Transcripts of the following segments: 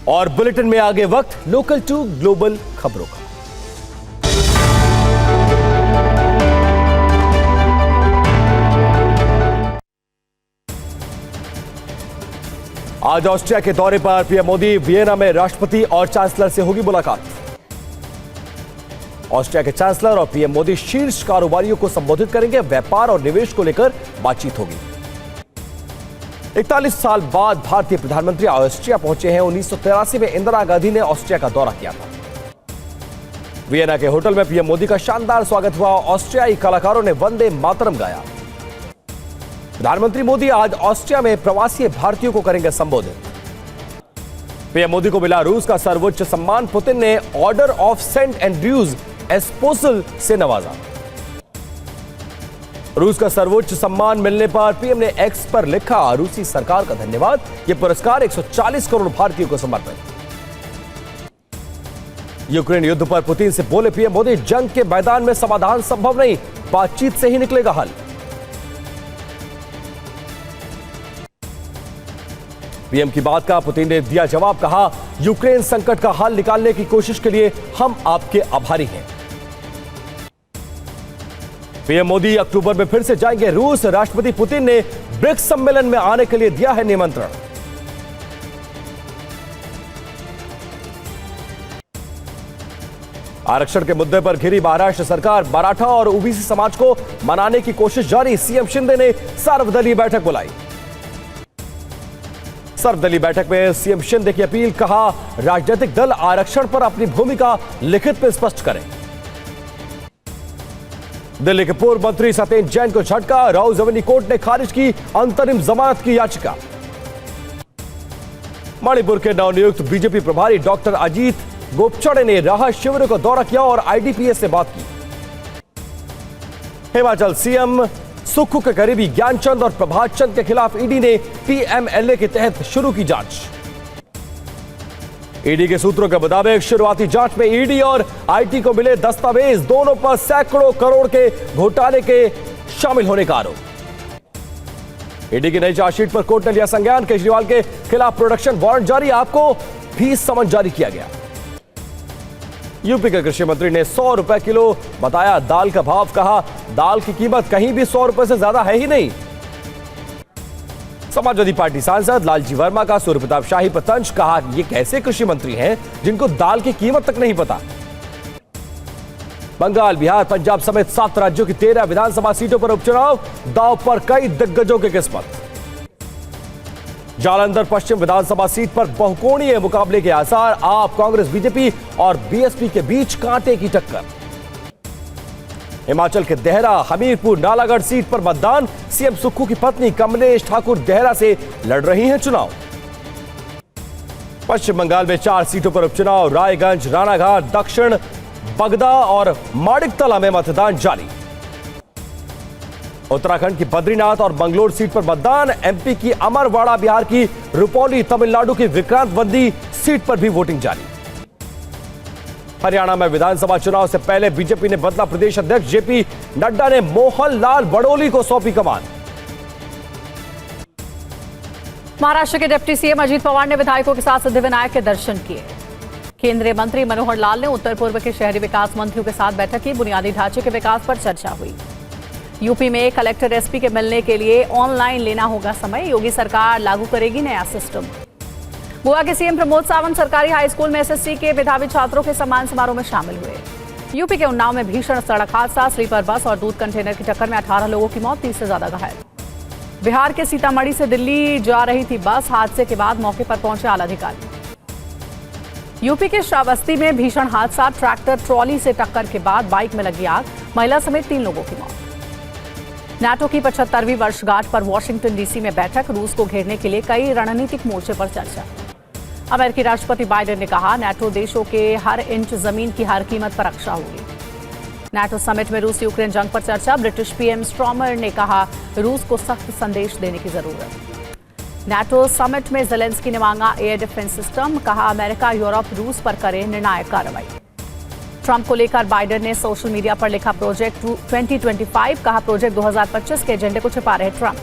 और बुलेटिन में आगे वक्त लोकल टू ग्लोबल खबरों का। आज ऑस्ट्रिया के दौरे पर पीएम मोदी वियना में राष्ट्रपति और चांसलर से होगी मुलाकात। ऑस्ट्रिया के चांसलर और पीएम मोदी शीर्ष कारोबारियों को संबोधित करेंगे। व्यापार और निवेश को लेकर बातचीत होगी। 41 साल बाद भारतीय प्रधानमंत्री ऑस्ट्रिया पहुंचे हैं। 1983 में इंदिरा गांधी ने ऑस्ट्रिया का दौरा किया था। वियना के होटल में पीएम मोदी का शानदार स्वागत हुआ। ऑस्ट्रियाई कलाकारों ने वंदे मातरम गाया। प्रधानमंत्री मोदी आज ऑस्ट्रिया में प्रवासी भारतीयों को करेंगे संबोधित। पीएम मोदी को मिला रूस का सर्वोच्च सम्मान। पुतिन ने ऑर्डर ऑफ सेंट एंड्रयूज एस्पोसल से नवाजा। रूस का सर्वोच्च सम्मान मिलने पर पीएम ने एक्स पर लिखा, रूसी सरकार का धन्यवाद। यह पुरस्कार 140 करोड़ भारतीयों को समर्पित। यूक्रेन युद्ध पर पुतिन से बोले पीएम मोदी, जंग के मैदान में समाधान संभव नहीं, बातचीत से ही निकलेगा हल। पीएम की बात का पुतिन ने दिया जवाब, कहा यूक्रेन संकट का हल निकालने की कोशिश के लिए हम आपके आभारी हैं। पीएम मोदी अक्टूबर में फिर से जाएंगे रूस। राष्ट्रपति पुतिन ने ब्रिक्स सम्मेलन में आने के लिए दिया है निमंत्रण। आरक्षण के मुद्दे पर घिरी महाराष्ट्र सरकार। मराठा और ओबीसी समाज को मनाने की कोशिश जारी। सीएम शिंदे ने सर्वदलीय बैठक बुलाई। सर्वदलीय बैठक में सीएम शिंदे की अपील, कहा राजनीतिक दल आरक्षण पर अपनी भूमिका लिखित में स्पष्ट करें। दिल्ली के पूर्व मंत्री सत्येंद्र जैन को झटका। राउ रेवेन्यू कोर्ट ने खारिज की अंतरिम जमानत की याचिका। मणिपुर के नवनियुक्त बीजेपी प्रभारी डॉक्टर अजीत गोपचड़े ने राहत शिविरों का दौरा किया और आईडीपीएस से बात की। हिमाचल सीएम सुक्खू के करीबी ज्ञानचंद और प्रभात चंद के खिलाफ ईडी ने पीएमएलए के तहत शुरू की जांच। ईडी के सूत्रों के मुताबिक शुरुआती जांच में ईडी और आईटी को मिले दस्तावेज, दोनों पर सैकड़ों करोड़ के घोटाले के शामिल होने का आरोप। ईडी की नई चार्जशीट पर कोर्ट ने लिया संज्ञान। केजरीवाल के खिलाफ प्रोडक्शन वारंट जारी, आपको भी समन जारी किया गया। यूपी के कृषि मंत्री ने 100 रुपए किलो बताया दाल का भाव। कहा दाल की कीमत कहीं भी 100 रुपए से ज्यादा है ही नहीं। समाजवादी पार्टी सांसद लालजी वर्मा का सूर्य प्रताप शाही पर तंज। कहा ये कैसे कृषि मंत्री हैं जिनको दाल की कीमत तक नहीं पता। बंगाल, बिहार, पंजाब समेत 7 राज्यों की 13 विधानसभा सीटों पर उपचुनाव। दांव पर कई दिग्गजों की किस्मत। जालंधर पश्चिम विधानसभा सीट पर बहुकोणीय मुकाबले के आसार। आप, कांग्रेस, बीजेपी और बीएसपी के बीच कांटे की टक्कर। हिमाचल के देहरा, हमीरपुर, नालागढ़ सीट पर मतदान। सीएम सुक्खू की पत्नी कमलेश ठाकुर देहरा से लड़ रही हैं चुनाव। पश्चिम बंगाल में 4 सीटों पर उपचुनाव। रायगंज, रानाघाट, दक्षिण बगदा और माणिकतला में मतदान जारी। उत्तराखंड की बद्रीनाथ और बंगलोर सीट पर मतदान। एमपी की अमरवाड़ा, बिहार की रुपौली, तमिलनाडु की विक्रांतवंदी सीट पर भी वोटिंग जारी। हरियाणा में विधानसभा चुनाव से पहले बीजेपी ने बदला प्रदेश अध्यक्ष। जेपी नड्डा ने मोहन लाल बड़ोली को सौंपी कमान। महाराष्ट्र के डिप्टी सीएम अजीत पवार ने विधायकों के साथ सिद्धिविनायक के दर्शन किए। केंद्रीय मंत्री मनोहर लाल ने उत्तर पूर्व के शहरी विकास मंत्रियों के साथ बैठक की। बुनियादी ढांचे के विकास पर चर्चा हुई। यूपी में कलेक्टर एसपी के मिलने के लिए ऑनलाइन लेना होगा समय। योगी सरकार लागू करेगी नया सिस्टम। गोवा के सीएम प्रमोद सावंत सरकारी हाई स्कूल में एसएससी के मेधावी छात्रों के सम्मान समारोह में शामिल हुए। यूपी के उन्नाव में भीषण सड़क हादसा। स्लीपर बस और दूध कंटेनर की टक्कर में 18 लोगों की मौत, 30 से ज्यादा घायल। बिहार के सीतामढ़ी से दिल्ली जा रही थी बस। हादसे के बाद मौके पर पहुंचे आला अधिकारी। यूपी के श्रावस्ती में भीषण हादसा। ट्रैक्टर ट्रॉली से टक्कर के बाद बाइक में लगी आग, महिला समेत 3 लोगों की मौत। नाटो की 75वीं वर्षगांठ पर वॉशिंगटन डीसी में बैठक। रूस को घेरने के लिए कई रणनीतिक मोर्चे पर चर्चा। अमेरिकी राष्ट्रपति बाइडेन ने कहा नाटो देशों के हर इंच जमीन की हर कीमत पर रक्षा होगी। नाटो समिट में रूस यूक्रेन जंग पर चर्चा। ब्रिटिश पीएम स्ट्रॉमर ने कहा रूस को सख्त संदेश देने की जरूरत। नाटो समिट में ज़ेलेंस्की ने मांगा एयर डिफेंस सिस्टम। कहा अमेरिका, यूरोप रूस पर करे निर्णायक कार्रवाई। ट्रंप को लेकर बाइडेन ने सोशल मीडिया पर लिखा प्रोजेक्ट 2025। कहा प्रोजेक्ट 2025 के एजेंडे को छिपा रहे ट्रंप।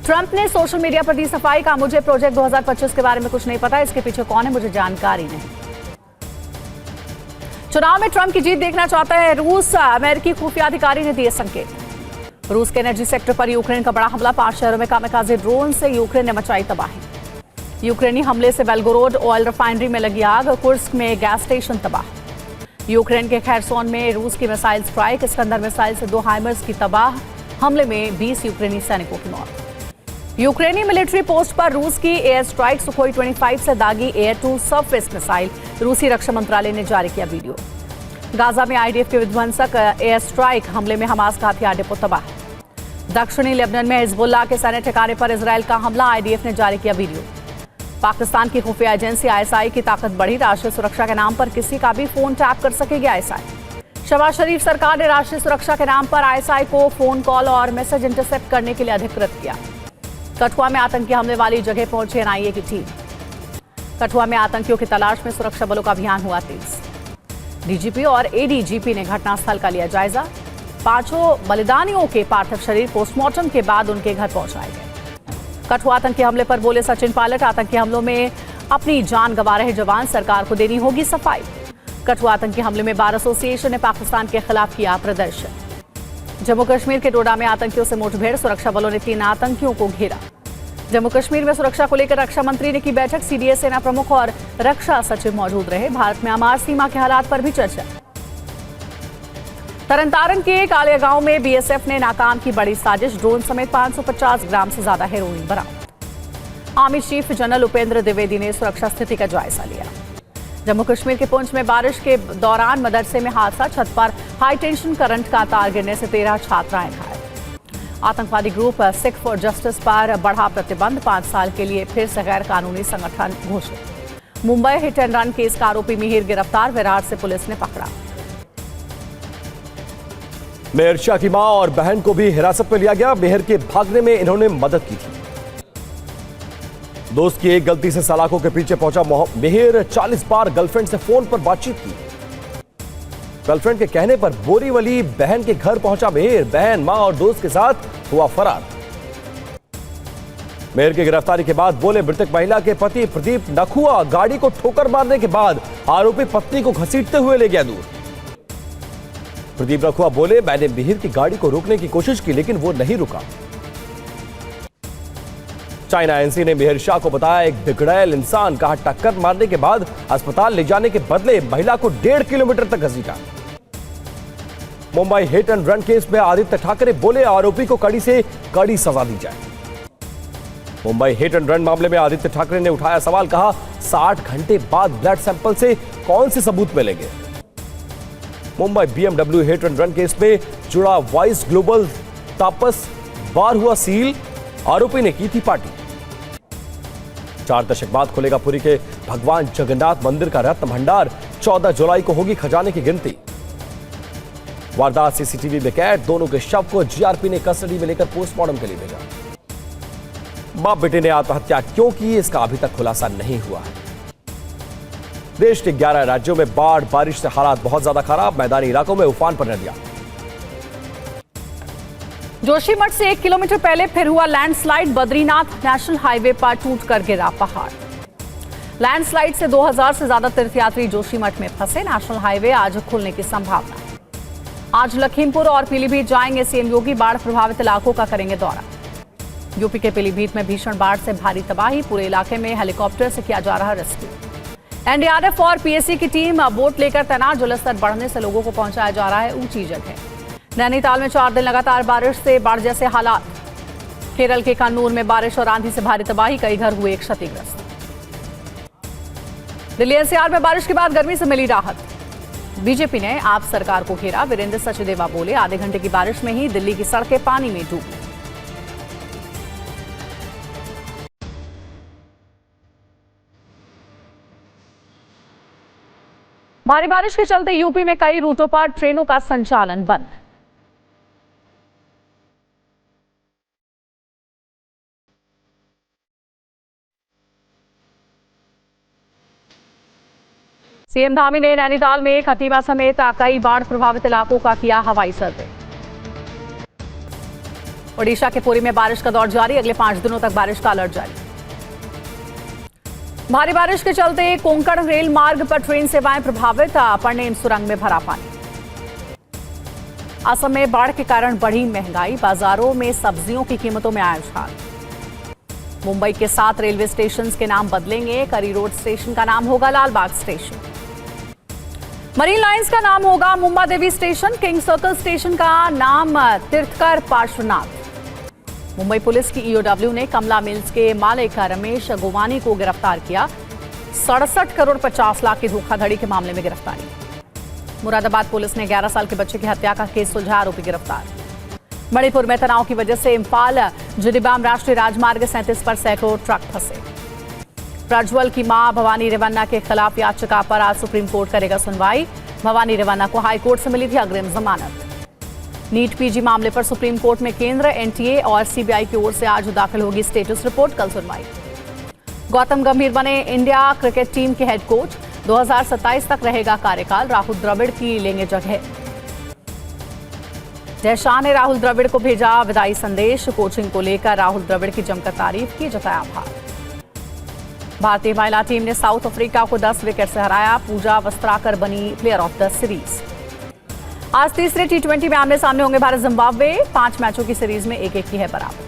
ट्रंप ने सोशल मीडिया पर दी सफाई का मुझे प्रोजेक्ट 2025 के बारे में कुछ नहीं पता, इसके पीछे कौन है मुझे जानकारी नहीं। चुनाव में ट्रंप की जीत देखना चाहता है रूस, अमेरिकी खुफिया अधिकारी ने दिए संकेत। रूस के एनर्जी सेक्टर पर यूक्रेन का बड़ा हमला, 5 शहरों में कामिकाज़े ड्रोन से यूक्रेन ने मचाई तबाही। यूक्रेनी हमले से बेलगोरोड ऑयल रिफाइनरी में लगी आग, कुर्स्क में गैस स्टेशन तबाह। यूक्रेन के खैरसोन में रूस की मिसाइल स्ट्राइक, इस्कंदर मिसाइल से 2 हाइमर्स की तबाह, हमले में 20 यूक्रेनी सैनिकों की मौत। यूक्रेनी मिलिट्री पोस्ट पर रूस की एयर स्ट्राइक, सुखोई 25 से दागी एयर टू सरफेस मिसाइल, रूसी रक्षा मंत्रालय ने जारी किया वीडियो। गाजा में आईडीएफ के विध्वंसक एयर स्ट्राइक हमले में हमास का हथियार डिपो तबाह। दक्षिणी लेबनान में हिजबुल्लाह के सैन्य ठिकाने पर इजरायल का हमला, आईडीएफ ने जारी किया वीडियो। पाकिस्तान की खुफिया एजेंसी आईएसआई की ताकत बढ़ी, राष्ट्रीय सुरक्षा के नाम पर किसी का भी फोन टैप कर सकेगी आईएसआई। शहबाज शरीफ सरकार ने राष्ट्रीय सुरक्षा के नाम पर आईएसआई को फोन कॉल और मैसेज इंटरसेप्ट करने के लिए अधिकृत किया। कठुआ में आतंकी हमले वाली जगह पहुंची एनआईए की टीम। कठुआ में आतंकियों की तलाश में सुरक्षा बलों का अभियान हुआ तेज। डीजीपी और एडीजीपी ने घटनास्थल का लिया जायजा। 5 बलिदानियों के पार्थिव शरीर पोस्टमार्टम के बाद उनके घर पहुंचाए गए। कठुआ आतंकी हमले पर बोले सचिन पायलट, आतंकी हमलों में अपनी जान गंवा रहे जवान, सरकार को देनी होगी सफाई। कठुआ आतंकी हमले में बार एसोसिएशन ने पाकिस्तान के खिलाफ किया प्रदर्शन। जम्मू कश्मीर के डोडा में आतंकियों से मुठभेड़, सुरक्षा बलों ने 3 आतंकियों को घेरा। जम्मू कश्मीर में सुरक्षा को लेकर रक्षा मंत्री ने की बैठक, सीडीएस सेना प्रमुख और रक्षा सचिव मौजूद रहे। भारत में आमार सीमा के हालात पर भी चर्चा। तरनतारन के कालिया गांव में बीएसएफ ने नाकाम की बड़ी साजिश, ड्रोन समेत 550 ग्राम से ज्यादा हेरोइन बरामद। Army chief general Upendra Dwivedi ने सुरक्षा स्थिति का जायजा लिया। जम्मू कश्मीर के पुंछ में बारिश के दौरान मदरसे में हादसा, छत पर हाई टेंशन करंट का तार गिरने से 13 छात्राएं घायल। आतंकवादी ग्रुप सिख फॉर जस्टिस पर बढ़ा प्रतिबंध, 5 साल के लिए फिर से गैर कानूनी संगठन घोषित। Mumbai hit and run case का आरोपी मिहिर गिरफ्तार, विराट से पुलिस ने पकड़ा। मेहर शाह की मां और बहन को भी हिरासत में लिया गया। मेहर के भागने में इन्होंने मदद की थी। दोस्त की एक गलती से सलाखों के पीछे पहुंचा मेहर, 40 बार गर्लफ्रेंड से फोन पर बातचीत की। गर्लफ्रेंड के कहने पर बोरीवली बहन के घर पहुंचा मेहर, बहन, मां और दोस्त के साथ हुआ फरार। मेहर की गिरफ्तारी के बाद बोले मृतक महिला के पति प्रदीप नखुआ, गाड़ी को ठोकर मारने के बाद आरोपी पत्नी को घसीटते हुए ले गया दूर। प्रदीप नखुआ बोले, मैंने मेहर की गाड़ी को रोकने की कोशिश की लेकिन वो नहीं रुका। चाइना एएनसी ने मेहर शाह को बताया एक बिगड़ैल इंसान, कहा टक्कर मारने के बाद अस्पताल ले जाने के बदले महिला को 1.5 किलोमीटर तक घसीटा। Mumbai hit and run case में आदित्य ठाकरे बोले, आरोपी को कड़ी से कड़ी सजा दी जाए। मुंबई हिट एंड रन मामले में आदित्य ठाकरे ने उठाया सवाल, कहा 60 घंटे बाद ब्लड सैंपल से कौन से सबूत मिलेंगे। Mumbai BMW hit and run case में जुड़ा वॉइस ग्लोबल तापस बार हुआ सील, आरोपी ने की थी पार्टी। 4 दशक बाद खुलेगा पुरी के भगवान जगन्नाथ मंदिर का रत्न भंडार, 14 जुलाई को होगी खजाने की गिनती। वारदात सीसीटीवी में कैद, दोनों के शव को जीआरपी ने कस्टडी में लेकर पोस्टमार्टम के लिए भेजा। बाप बेटे ने आत्महत्या क्यों की, इसका अभी तक खुलासा नहीं हुआ है। देश के 11 राज्यों में बाढ़, बारिश से हालात बहुत ज्यादा खराब, मैदानी इलाकों में उफान पर नदियां। जोशीमठ से 1 किलोमीटर पहले फिर हुआ लैंडस्लाइड, बद्रीनाथ नेशनल हाईवे पर टूटकर गिरा पहाड़। लैंडस्लाइड से 2000 से ज्यादा तीर्थयात्री जोशीमठ में फंसे, नेशनल हाईवे आज खुलने की संभावना। आज लखीमपुर और पीलीभीत जाएंगे सीएम योगी, बाढ़ प्रभावित इलाकों का करेंगे दौरा। यूपी के पीलीभीत में भीषण बाढ़ से भारी तबाही, पूरे इलाके में हेलीकॉप्टर से किया जा रहा रेस्क्यू। एनडीआरएफ और पीएससी की टीम बोट लेकर तैनात, जलस्तर बढ़ने से लोगों को पहुंचाया जा रहा है ऊंची जगह। नैनीताल में 4 दिन लगातार बारिश से बाढ़ जैसे हालात। केरल के कन्नूर में बारिश और आंधी से भारी तबाही, कई घर हुए क्षतिग्रस्त। दिल्ली एनसीआर में बारिश के बाद गर्मी से मिली राहत। बीजेपी ने आप सरकार को घेरा, वीरेंद्र सचदेवा बोले, आधे घंटे की बारिश में ही दिल्ली की सड़कें पानी में डूबी। भारी बारिश के चलते यूपी में कई रूटों पर ट्रेनों का संचालन बंद। सीएम धामी ने नैनीताल में खतीमा समेत कई बाढ़ प्रभावित इलाकों का किया हवाई सर्वे। ओडिशा के पुरी में बारिश का दौर जारी, अगले 5 दिनों तक बारिश का अलर्ट जारी। भारी बारिश के चलते कोंकण रेल मार्ग पर ट्रेन सेवाएं प्रभावित, पड़नेम सुरंग में भरा पानी। असम में बाढ़ के कारण बढ़ी महंगाई, बाजारों में सब्जियों की कीमतों में आया उछाल। मुंबई के 7 रेलवे स्टेशन के नाम बदलेंगे, करी रोड स्टेशन का नाम होगा लालबाग स्टेशन। मरीन लाइंस का नाम होगा Mumba Devi station, king circle station का नाम तीर्थकर पार्श्वनाथ। मुंबई पुलिस की ईओडब्ल्यू ने कमला मिल्स के मालिक रमेश गोवानी को गिरफ्तार किया, 67 करोड़ 50 लाख की धोखाधड़ी के मामले में गिरफ्तारी। मुरादाबाद पुलिस ने 11 साल के बच्चे की हत्या का केस सुलझा, आरोपी गिरफ्तार। मणिपुर में तनाव की वजह से इम्फाल जिरीबाम राष्ट्रीय राजमार्ग 37 पर सैकड़ों ट्रक फंसे। प्रज्वल की मां भवानी रेवन्ना के खिलाफ याचिका पर आज सुप्रीम कोर्ट करेगा सुनवाई। भवानी रेवन्ना को हाई कोर्ट से मिली थी अग्रिम जमानत। नीट पीजी मामले पर सुप्रीम कोर्ट में केंद्र, एनटीए और सीबीआई की ओर से आज दाखिल होगी स्टेटस रिपोर्ट, कल सुनवाई। गौतम गंभीर बने इंडिया क्रिकेट टीम के हेड कोच, 2027 तक रहेगा कार्यकाल, राहुल द्रविड़ की लेंगे जगह। जय शाह ने राहुल द्रविड़ को भेजा विदाई संदेश, कोचिंग को लेकर राहुल द्रविड़ की जमकर तारीफ की, जताया आभार। भारतीय महिला टीम ने साउथ अफ्रीका को 10 विकेट से हराया, पूजा वस्त्राकर बनी प्लेयर ऑफ द सीरीज। आज तीसरे T20 में आमने सामने होंगे भारत जिम्बाब्वे, 5 मैचों की सीरीज में 1-1 की है बराबर।